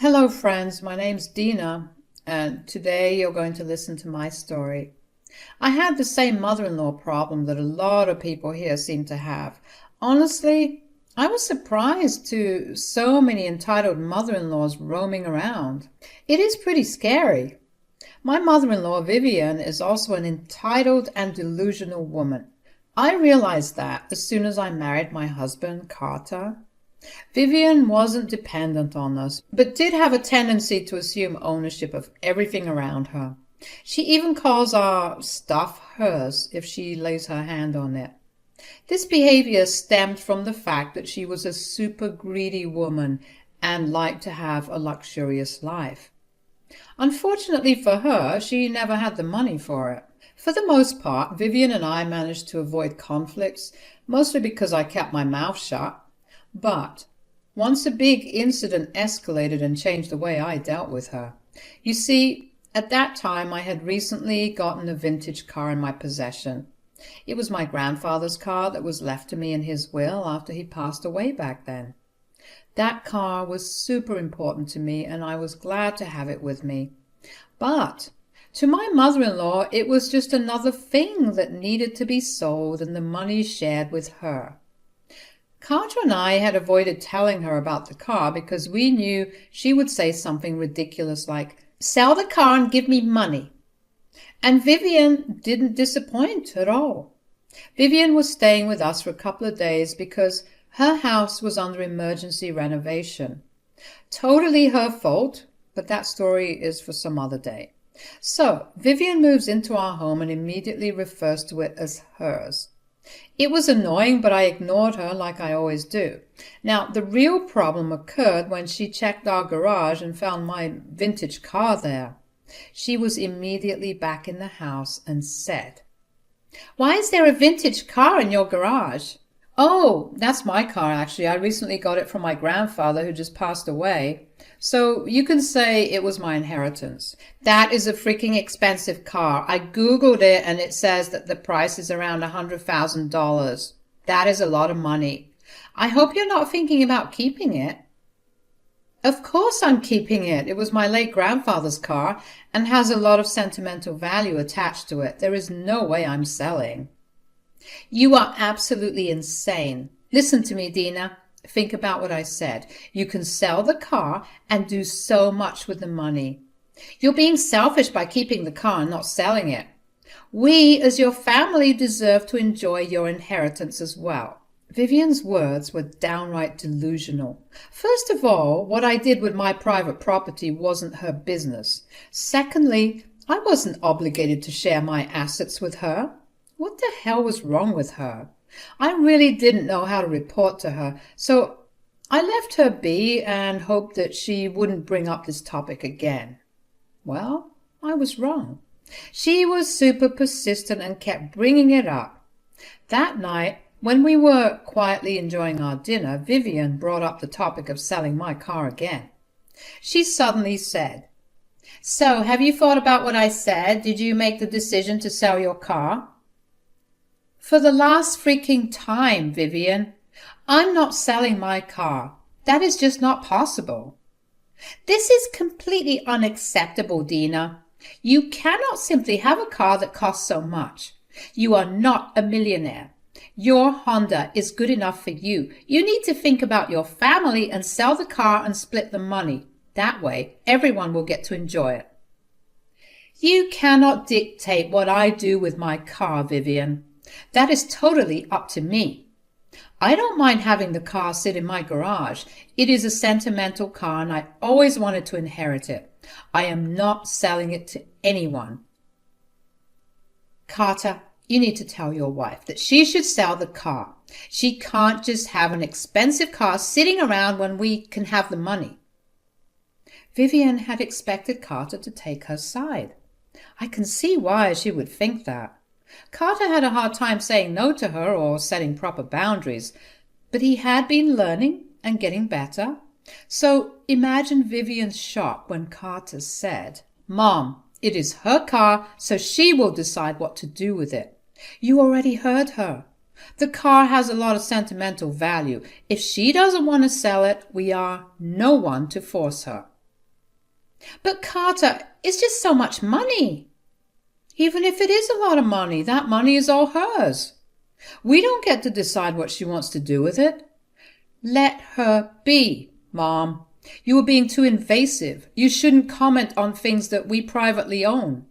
Hello, friends. My name's Dina, and today you're going to listen to my story. I had the same mother-in-law problem that a lot of people here seem to have. Honestly, I was surprised to so many entitled mother-in-laws roaming around. It is pretty scary. My mother-in-law, Vivian, is also an entitled and delusional woman. I realized that as soon as I married my husband, Carter. Vivian wasn't dependent on us, but did have a tendency to assume ownership of everything around her. She even calls our stuff hers if she lays her hand on it. This behavior stemmed from the fact that she was a super greedy woman and liked to have a luxurious life. Unfortunately for her, she never had the money for it. For the most part, Vivian and I managed to avoid conflicts, mostly because I kept my mouth shut. But once a big incident escalated and changed the way I dealt with her. You see, at that time I had recently gotten a vintage car in my possession. It was my grandfather's car that was left to me in his will after he passed away back then. That car was super important to me and I was glad to have it with me. But to my mother-in-law, it was just another thing that needed to be sold and the money shared with her. Carter and I had avoided telling her about the car because we knew she would say something ridiculous like, "Sell the car and give me money." And Vivian didn't disappoint at all. Vivian was staying with us for a couple of days because her house was under emergency renovation. Totally her fault, but that story is for some other day. So Vivian moves into our home and immediately refers to it as hers. It was annoying, but I ignored her like I always do. Now, the real problem occurred when she checked our garage and found my vintage car there. She was immediately back in the house and said, "Why is there a vintage car in your garage?" "Oh, that's my car, actually. I recently got it from my grandfather who just passed away. So you can say it was my inheritance." "That is a freaking expensive car. I Googled it and it says that the price is around $100,000. That is a lot of money. I hope you're not thinking about keeping it." "Of course I'm keeping it. It was my late grandfather's car and has a lot of sentimental value attached to it. There is no way I'm selling." "You are absolutely insane. Listen to me, Dina. Think about what I said. You can sell the car and do so much with the money. You're being selfish by keeping the car and not selling it. We, as your family, deserve to enjoy your inheritance as well." Vivian's words were downright delusional. First of all, what I did with my private property wasn't her business. Secondly, I wasn't obligated to share my assets with her. What the hell was wrong with her? I really didn't know how to report to her, so I left her be and hoped that she wouldn't bring up this topic again. Well, I was wrong. She was super persistent and kept bringing it up. That night, when we were quietly enjoying our dinner, Vivian brought up the topic of selling my car again. She suddenly said, "So, have you thought about what I said? Did you make the decision to sell your car?" "For the last freaking time, Vivian, I'm not selling my car. That is just not possible." "This is completely unacceptable, Dina. You cannot simply have a car that costs so much. You are not a millionaire. Your Honda is good enough for you. You need to think about your family and sell the car and split the money. That way, everyone will get to enjoy it." "You cannot dictate what I do with my car, Vivian. That is totally up to me. I don't mind having the car sit in my garage. It is a sentimental car and I always wanted to inherit it. I am not selling it to anyone." "Carter, you need to tell your wife that she should sell the car. She can't just have an expensive car sitting around when we can have the money." Vivian had expected Carter to take her side. I can see why she would think that. Carter had a hard time saying no to her or setting proper boundaries, but he had been learning and getting better. So imagine Vivian's shock when Carter said, "Mom, it is her car, so she will decide what to do with it." You already heard her. The car has a lot of sentimental value. If she doesn't want to sell it, we are no one to force her. But Carter, it's just so much money. Even if it is a lot of money, that money is all hers. We don't get to decide what she wants to do with it. Let her be, Mom. You are being too invasive. You shouldn't comment on things that we privately own.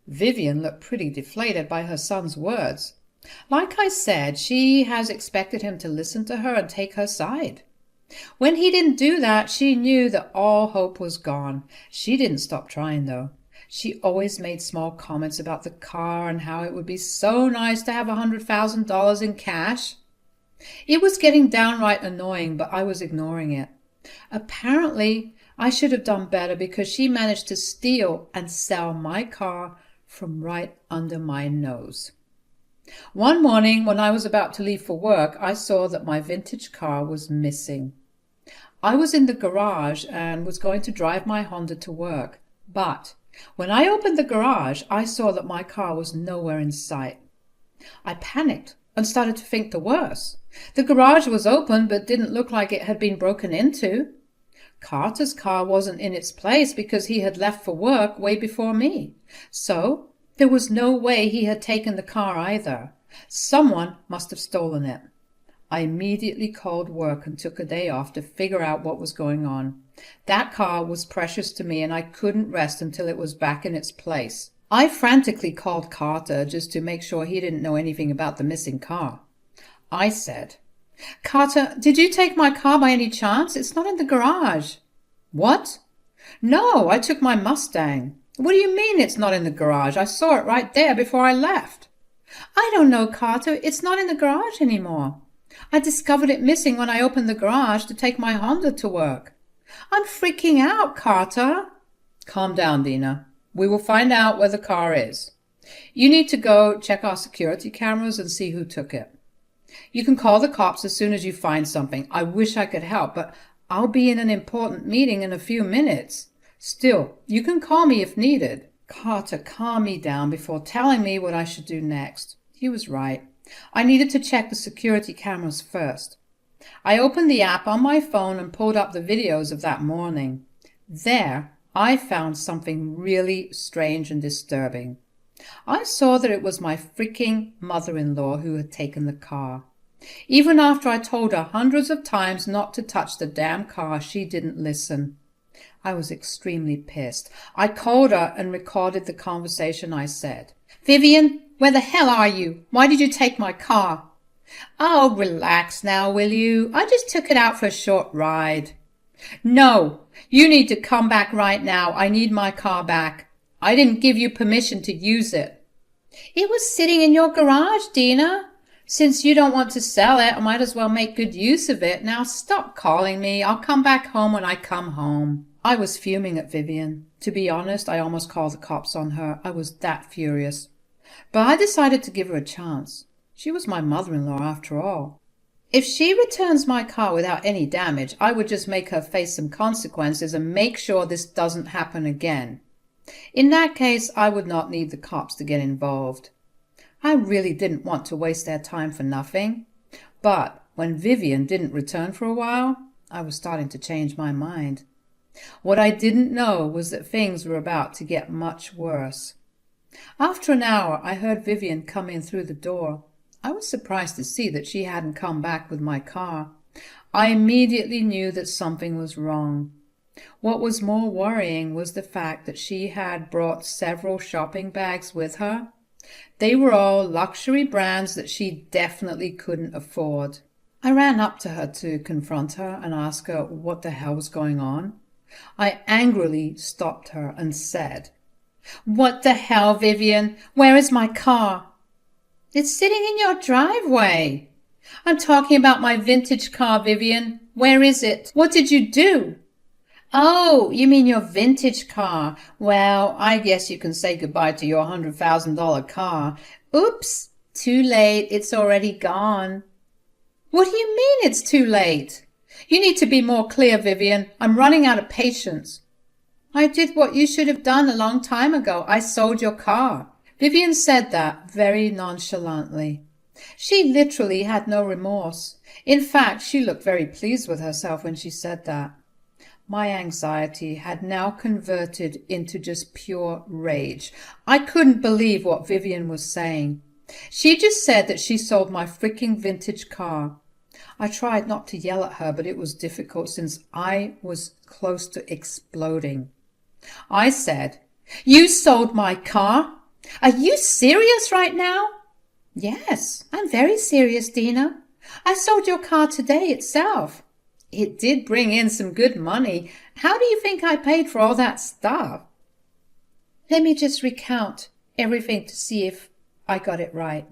Vivian looked pretty deflated by her son's words. Like I said, she has expected him to listen to her and take her side. When he didn't do that, she knew that all hope was gone. She didn't stop trying, though. She always made small comments about the car and how it would be so nice to have $100,000 in cash. It was getting downright annoying, but I was ignoring it. Apparently, I should have done better because she managed to steal and sell my car from right under my nose. One morning, when I was about to leave for work, I saw that my vintage car was missing. I was in the garage and was going to drive my Honda to work, but when I opened the garage, I saw that my car was nowhere in sight. I panicked and started to think the worst. The garage was open but didn't look like it had been broken into. Carter's car wasn't in its place because he had left for work way before me. So there was no way he had taken the car either. Someone must have stolen it. I immediately called work and took a day off to figure out what was going on. That car was precious to me and I couldn't rest until it was back in its place. I frantically called Carter just to make sure he didn't know anything about the missing car. I said, "Carter, did you take my car by any chance? It's not in the garage." "What?" "No, I took my Mustang." "What do you mean it's not in the garage? I saw it right there before I left." "I don't know, Carter. It's not in the garage anymore. I discovered it missing when I opened the garage to take my Honda to work." "I'm freaking out, Carter." "Calm down, Dina. We will find out where the car is. You need to go check our security cameras and see who took it. You can call the cops as soon as you find something. I wish I could help, but I'll be in an important meeting in a few minutes. Still, you can call me if needed." Carter calmed me down before telling me what I should do next. He was right. I needed to check the security cameras first. I opened the app on my phone and pulled up the videos of that morning. There, I found something really strange and disturbing. I saw that it was my freaking mother-in-law who had taken the car. Even after I told her hundreds of times not to touch the damn car, she didn't listen. I was extremely pissed. I called her and recorded the conversation. I said, "Vivian, where the hell are you? Why did you take my car?" "Oh, relax now, will you? I just took it out for a short ride." "No, you need to come back right now. I need my car back. I didn't give you permission to use it." "It was sitting in your garage, Dina. Since you don't want to sell it, I might as well make good use of it. Now stop calling me. I'll come back home when I come home." I was fuming at Vivian. To be honest, I almost called the cops on her. I was that furious. But I decided to give her a chance. She was my mother-in-law after all. If she returns my car without any damage, I would just make her face some consequences and make sure this doesn't happen again. In that case, I would not need the cops to get involved. I really didn't want to waste their time for nothing. But when Vivian didn't return for a while, I was starting to change my mind. What I didn't know was that things were about to get much worse. After an hour, I heard Vivian come in through the door. I was surprised to see that she hadn't come back with my car. I immediately knew that something was wrong. What was more worrying was the fact that she had brought several shopping bags with her. They were all luxury brands that she definitely couldn't afford. I ran up to her to confront her and ask her what the hell was going on. I angrily stopped her and said, "What the hell, Vivian? Where is my car?" "It's sitting in your driveway." "I'm talking about my vintage car, Vivian. Where is it? What did you do?" "Oh, you mean your vintage car. Well, I guess you can say goodbye to your $100,000 car. Oops, too late. It's already gone." "What do you mean it's too late? You need to be more clear, Vivian. I'm running out of patience." "I did what you should have done a long time ago. I sold your car." Vivian said that very nonchalantly. She literally had no remorse. In fact, she looked very pleased with herself when she said that. My anxiety had now converted into just pure rage. I couldn't believe what Vivian was saying. She just said that she sold my freaking vintage car. I tried not to yell at her, but it was difficult since I was close to exploding. I said, "You sold my car? Are you serious right now?" "Yes, I'm very serious, Dina. I sold your car today itself. It did bring in some good money. How do you think I paid for all that stuff?" Let me just recount everything to see if I got it right.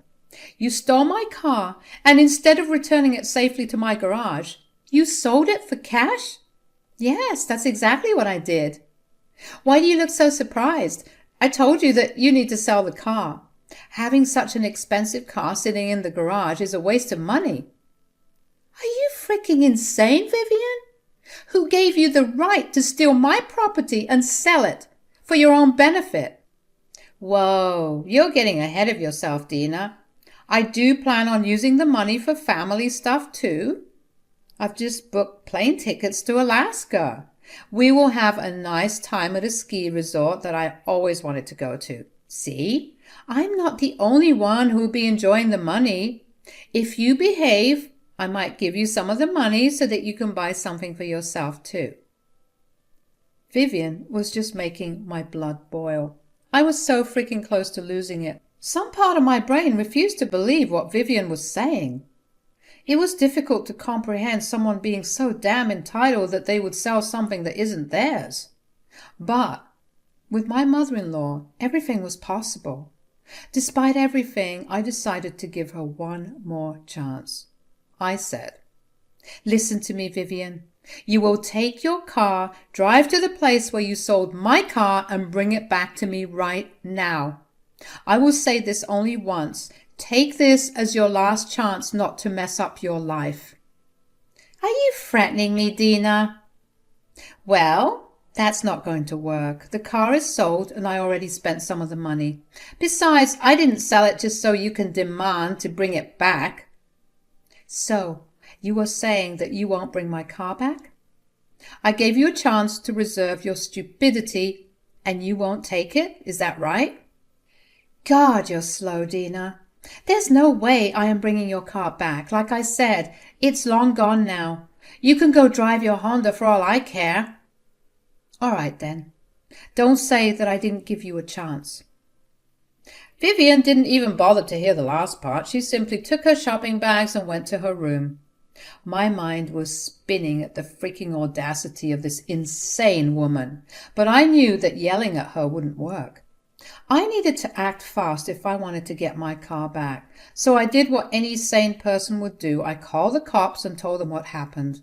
You stole my car, and instead of returning it safely to my garage, you sold it for cash? Yes, that's exactly what I did. Why do you look so surprised? I told you that you need to sell the car. Having such an expensive car sitting in the garage is a waste of money. Are you freaking insane, Vivian? Who gave you the right to steal my property and sell it for your own benefit? Whoa, you're getting ahead of yourself, Dina. I do plan on using the money for family stuff too. I've just booked plane tickets to Alaska. We will have a nice time at a ski resort that I always wanted to go to. See, I'm not the only one who will be enjoying the money. If you behave, I might give you some of the money so that you can buy something for yourself too. Vivian was just making my blood boil. I was so freaking close to losing it. Some part of my brain refused to believe what Vivian was saying. It was difficult to comprehend someone being so damn entitled that they would sell something that isn't theirs. But with my mother-in-law, everything was possible. Despite everything, I decided to give her one more chance. I said, "Listen to me, Vivian. You will take your car, drive to the place where you sold my car, and bring it back to me right now. I will say this only once. Take this as your last chance not to mess up your life." Are you threatening me, Dina? Well, that's not going to work. The car is sold and I already spent some of the money. Besides, I didn't sell it just so you can demand to bring it back. So, you are saying that you won't bring my car back? I gave you a chance to reserve your stupidity and you won't take it? Is that right? God, you're slow, Dina. There's no way I am bringing your car back. Like I said, it's long gone now. You can go drive your Honda for all I care. All right, then. Don't say that I didn't give you a chance. Vivian didn't even bother to hear the last part. She simply took her shopping bags and went to her room. My mind was spinning at the freaking audacity of this insane woman, but I knew that yelling at her wouldn't work. I needed to act fast if I wanted to get my car back, so I did what any sane person would do. I called the cops and told them what happened.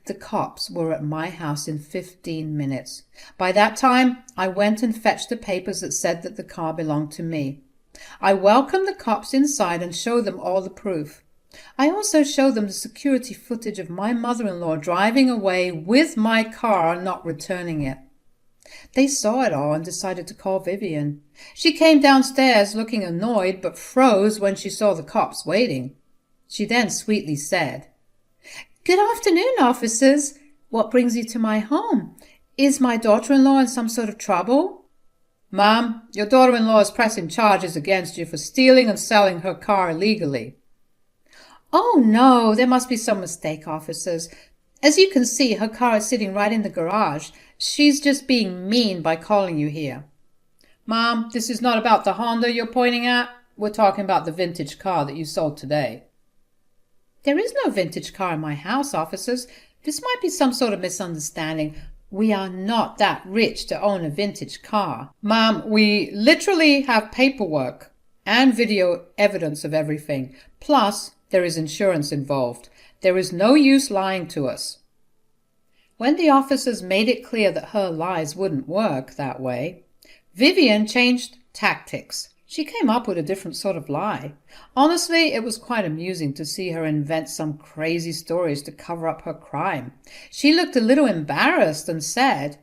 The cops were at my house in 15 minutes. By that time, I went and fetched the papers that said that the car belonged to me. I welcomed the cops inside and showed them all the proof. I also showed them the security footage of my mother-in-law driving away with my car, not returning it. They saw it all and decided to call Vivian. She came downstairs looking annoyed, but froze when she saw the cops waiting. She then sweetly said, "Good afternoon, officers. What brings you to my home? Is my daughter-in-law in some sort of trouble?" "Ma'am, your daughter-in-law is pressing charges against you for stealing and selling her car illegally." "Oh, no, there must be some mistake, officers. As you can see, her car is sitting right in the garage. She's just being mean by calling you here." "Ma'am, this is not about the Honda you're pointing at. We're talking about the vintage car that you sold today." "There is no vintage car in my house, officers. This might be some sort of misunderstanding. We are not that rich to own a vintage car." "Ma'am, we literally have paperwork and video evidence of everything. Plus, there is insurance involved. There is no use lying to us." When the officers made it clear that her lies wouldn't work that way, Vivian changed tactics. She came up with a different sort of lie. Honestly, it was quite amusing to see her invent some crazy stories to cover up her crime. She looked a little embarrassed and said,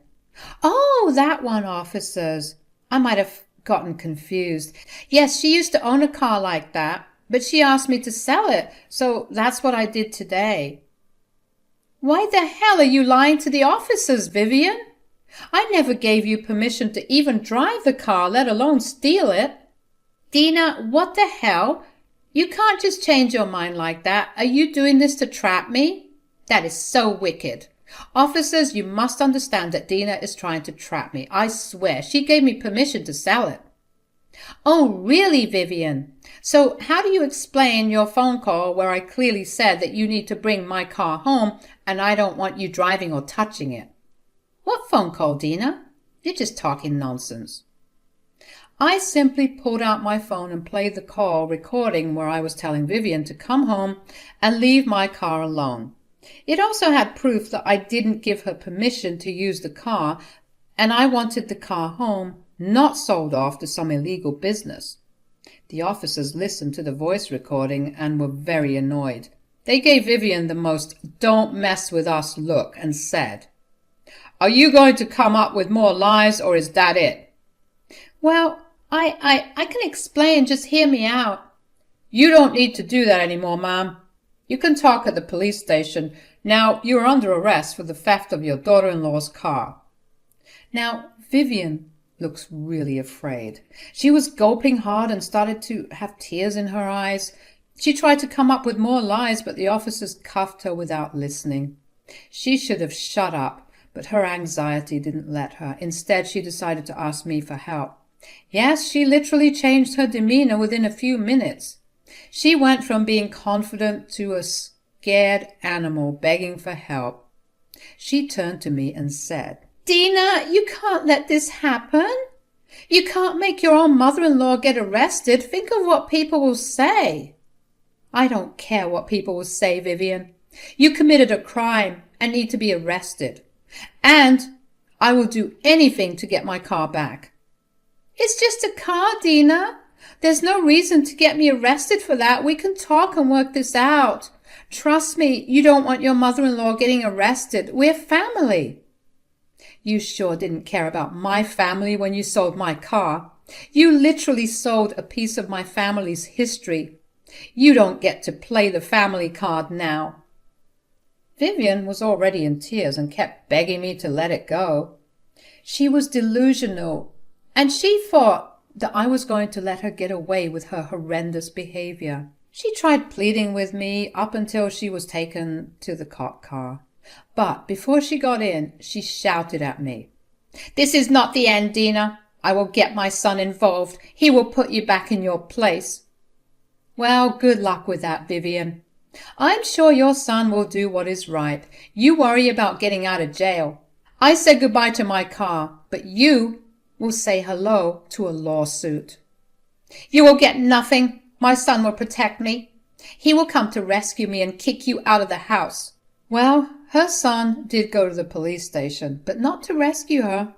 "Oh, that one, officers. I might have gotten confused. Yes, she used to own a car like that, but she asked me to sell it, so that's what I did today." Why the hell are you lying to the officers, Vivian? I never gave you permission to even drive the car, let alone steal it. Dina, what the hell? You can't just change your mind like that. Are you doing this to trap me? That is so wicked. Officers, you must understand that Dina is trying to trap me. I swear, she gave me permission to sell it. Oh, really, Vivian? So how do you explain your phone call where I clearly said that you need to bring my car home and I don't want you driving or touching it? What phone call, Dina? You're just talking nonsense. I simply pulled out my phone and played the call recording where I was telling Vivian to come home and leave my car alone. It also had proof that I didn't give her permission to use the car, and I wanted the car home, not sold off to some illegal business. The officers listened to the voice recording and were very annoyed. They gave Vivian the most "don't mess with us" look and said, "Are you going to come up with more lies, or is that it?" Well, I can explain, just hear me out. You don't need to do that anymore, ma'am. You can talk at the police station. Now, you are under arrest for the theft of your daughter-in-law's car. Now, Vivian looks really afraid. She was gulping hard and started to have tears in her eyes. She tried to come up with more lies, but the officers cuffed her without listening. She should have shut up, but her anxiety didn't let her. Instead, she decided to ask me for help. Yes, she literally changed her demeanor within a few minutes. She went from being confident to a scared animal begging for help. She turned to me and said, "Dina, you can't let this happen. You can't make your own mother-in-law get arrested. Think of what people will say." I don't care what people will say, Vivian. You committed a crime and need to be arrested. And I will do anything to get my car back. It's just a car, Dina. There's no reason to get me arrested for that. We can talk and work this out. Trust me, you don't want your mother-in-law getting arrested. We're family. You sure didn't care about my family when you sold my car. You literally sold a piece of my family's history. You don't get to play the family card now. Vivian was already in tears and kept begging me to let it go. She was delusional, and she thought that I was going to let her get away with her horrendous behavior. She tried pleading with me up until she was taken to the cop car. But before she got in, she shouted at me, "This is not the end, Dina. I will get my son involved. He will put you back in your place." Well, good luck with that, Vivian. I'm sure your son will do what is right. You worry about getting out of jail. I said goodbye to my car, but you will say hello to a lawsuit. You will get nothing. My son will protect me. He will come to rescue me and kick you out of the house. Well, her son did go to the police station, but not to rescue her.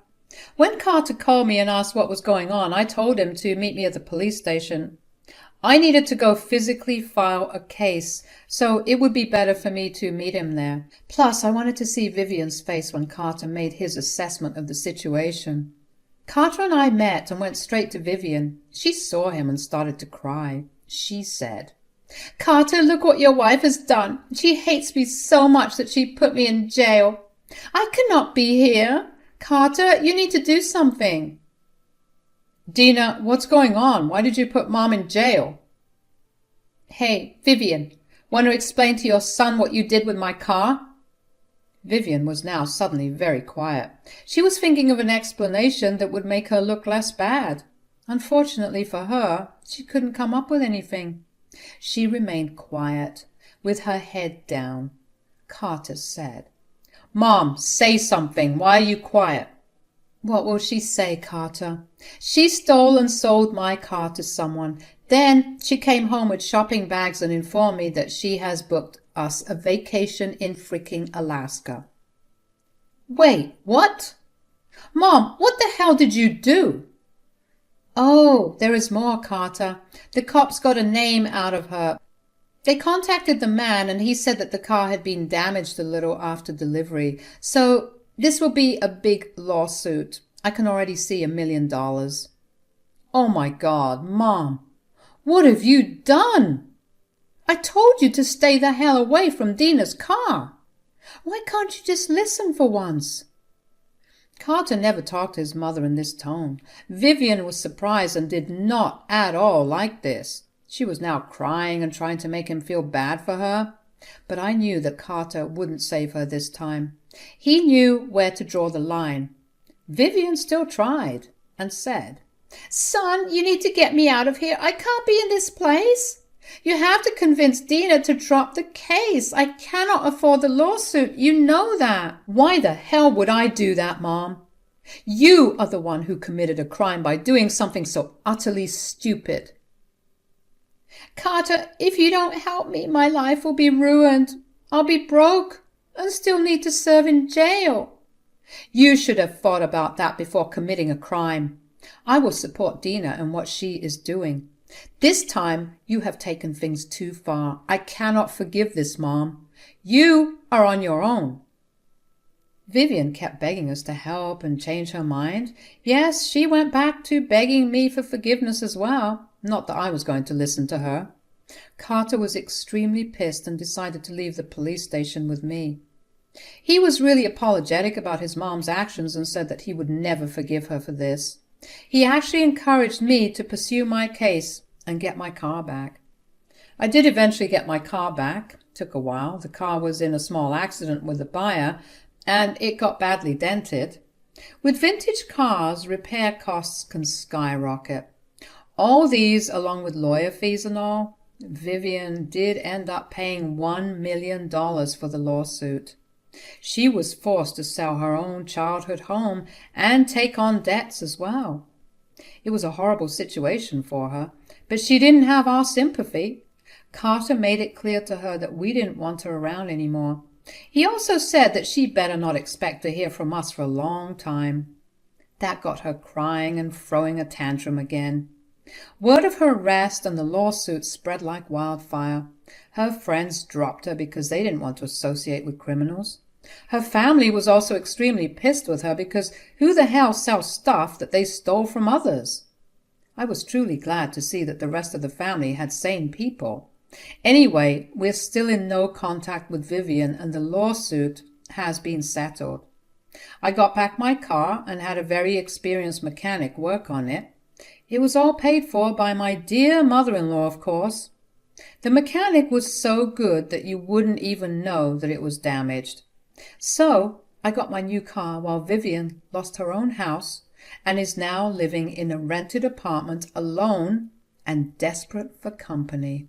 When Carter called me and asked what was going on, I told him to meet me at the police station. I needed to go physically file a case, so it would be better for me to meet him there. Plus, I wanted to see Vivian's face when Carter made his assessment of the situation. Carter and I met and went straight to Vivian. She saw him and started to cry. She said, "Carter, look what your wife has done. She hates me so much that she put me in jail. I cannot be here. Carter, you need to do something." "Dina, what's going on? Why did you put Mom in jail?" "Hey, Vivian, want to explain to your son what you did with my car?" Vivian was now suddenly very quiet. She was thinking of an explanation that would make her look less bad. Unfortunately for her, she couldn't come up with anything. She remained quiet, with her head down. Carter said, "Mom, say something. Why are you quiet?" "What will she say, Carter? She stole and sold my car to someone. Then she came home with shopping bags and informed me that she has booked us a vacation in freaking Alaska." "Wait, what? Mom, what the hell did you do?" "Oh, there is more, Carter. The cops got a name out of her. They contacted the man and he said that the car had been damaged a little after delivery. So this will be a big lawsuit. I can already see $1 million. "Oh my God, Mom, what have you done? I told you to stay the hell away from Dina's car. Why can't you just listen for once?" Carter never talked to his mother in this tone. Vivian was surprised and did not at all like this. She was now crying and trying to make him feel bad for her. But I knew that Carter wouldn't save her this time. He knew where to draw the line. Vivian still tried and said, "Son, you need to get me out of here. I can't be in this place. You have to convince Dina to drop the case. I cannot afford the lawsuit. You know that." "Why the hell would I do that, Mom? You are the one who committed a crime by doing something so utterly stupid." "Carter, if you don't help me, my life will be ruined. I'll be broke and still need to serve in jail." "You should have thought about that before committing a crime. I will support Dina in what she is doing. This time you have taken things too far. I cannot forgive this, Mom. You are on your own." Vivian kept begging us to help and change her mind. Yes, she went back to begging me for forgiveness as well. Not that I was going to listen to her. Carter was extremely pissed and decided to leave the police station with me. He was really apologetic about his mom's actions and said that he would never forgive her for this. He actually encouraged me to pursue my case and get my car back. I did eventually get my car back. Took a while. The car was in a small accident with the buyer, and it got badly dented. With vintage cars, repair costs can skyrocket. All these, along with lawyer fees and all, Vivian did end up paying $1 million for the lawsuit. She was forced to sell her own childhood home and take on debts as well. It was a horrible situation for her, but she didn't have our sympathy. Carter made it clear to her that we didn't want her around anymore. He also said that she better not expect to hear from us for a long time. That got her crying and throwing a tantrum again. Word of her arrest and the lawsuit spread like wildfire. Her friends dropped her because they didn't want to associate with criminals. Her family was also extremely pissed with her because who the hell sells stuff that they stole from others? I was truly glad to see that the rest of the family had sane people. Anyway, we're still in no contact with Vivian and the lawsuit has been settled. I got back my car and had a very experienced mechanic work on it. It was all paid for by my dear mother-in-law, of course. The mechanic was so good that you wouldn't even know that it was damaged. So I got my new car while Vivian lost her own house and is now living in a rented apartment alone and desperate for company.